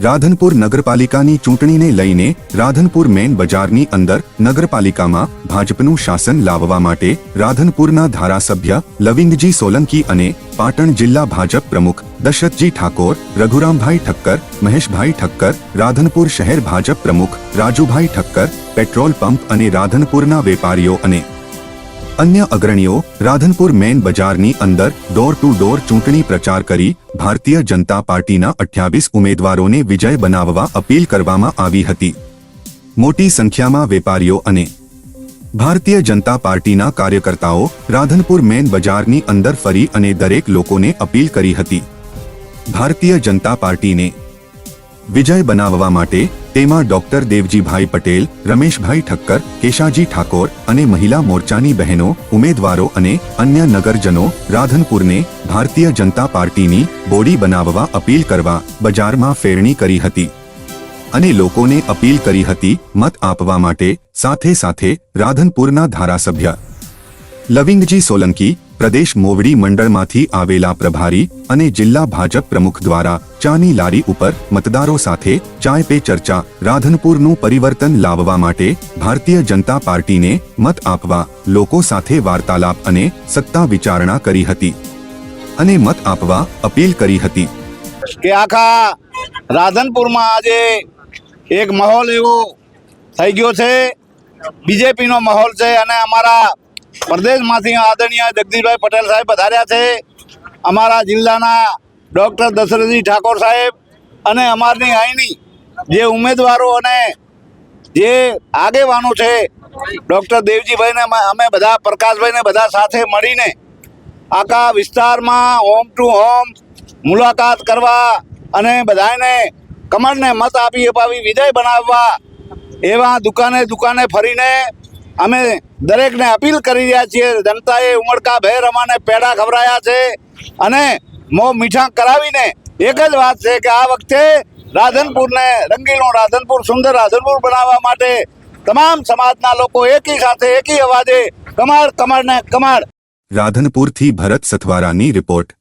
રાધનપુર નગરપાલિકાની ચૂંટણીને લઈને રાધનપુર મેન બજારની અંદર નગરપાલિકામાં ભાજપનું શાસન લાવવા માટે રાધનપુરના ધારાસભ્ય લવિંગજી સોલંકી અને પાટણ જિલ્લા ભાજપ પ્રમુખ દશરથજી ઠાકોર, રઘુરામભાઈ ઠક્કર, મહેશભાઈ ઠક્કર, રાધનપુર શહેર ભાજપ પ્રમુખ રાજુભાઈ ઠક્કર, પેટ્રોલ પંપ અને રાધનપુરના વેપારીઓ અને अन्य अग्रणीओ राधनपुर मेन बजारनी अंदर डोर टू डोर चूंटणी प्रचार करी भारतीय जनता पार्टीना 28 उम्मीदवारोने विजय बनाववा अपील करवामां आवी हती। मोटी संख्यामां वेपारीओ अने भारतीय जनता पार्टीना कार्यकर्ताओ राधनपुर मेन बजारनी अंदर फरी अने दरेक लोकोने अपील करी हती। भारतीय जनता पार्टीने विजय बनाववा माटे तेमां डॉक्टर देवजीभाई पटेल, रमेशभाई ठक्कर, केशाजी ठाकोर अने महिला मोर्चानी बहनों, उम्मीदवारों अने अन्य नगरजनों राधनपुरने भारतीय जनता पार्टीनी बोडी बनाववा अपील करवा बजारमां फेरणी करी हती अने लोकोने अपील करी हती मत आपवा माटे। साथे साथे राधनपुरना धारासभ्य लविंगजी सोलंकी, प्रदेश मोवडी मंडळमांथी आवेला प्रभारी अने जिल्ला भाजप प्रमुख द्वारा चानी लारी उपर मतदारों साथे चाय पे चर्चा राधनपुरनुं परिवर्तन लाववा माटे भारतीय जनता पार्टीने मत आपवा लोको साथे वार्तालाप अने सत्ता विचारणा करी हती अने मत आपवा अपील करी हती के आखा राधनपुरमां आजे एक माहौल एवो थई गयो छे, बीजेपी नो माहौल छे अने अमारा प्रदेश में आदरणीय जगदीशभाई पटेल साहेब पधार्या छे, अमारा जिल्लाना डॉक्टर दशरथजी ठाकोर साहेब अने अमारनी आईनी जे उम्मीदवारों अने जे आगेवानो छे डॉक्टर देवजीभाई ने अमे बधा प्रकाशभाई ने बधा साथे मळीने आखा विस्तार में होम टू होम मुलाकात करवा अने बधाने कमळने मत आपी अपावी विजय बनाववा एवा दुकाने दुकाने फरीने अमे दरेक ने अपील करी रह्या छीए। जनताए उमळका भेर अमाने पेड़ा खवराया छे अने मों मीठा करावीने एक ज वात छे के आ वखते राधनपुर ने रंगीलो राधनपुर, सुंदर राधनपुर बनाववा माटे तमाम समाजना लोको एकी साथे एकी अवाजे कमळ कमळ ने कमळ। राधनपुर थी भरत सथवारानी रिपोर्ट।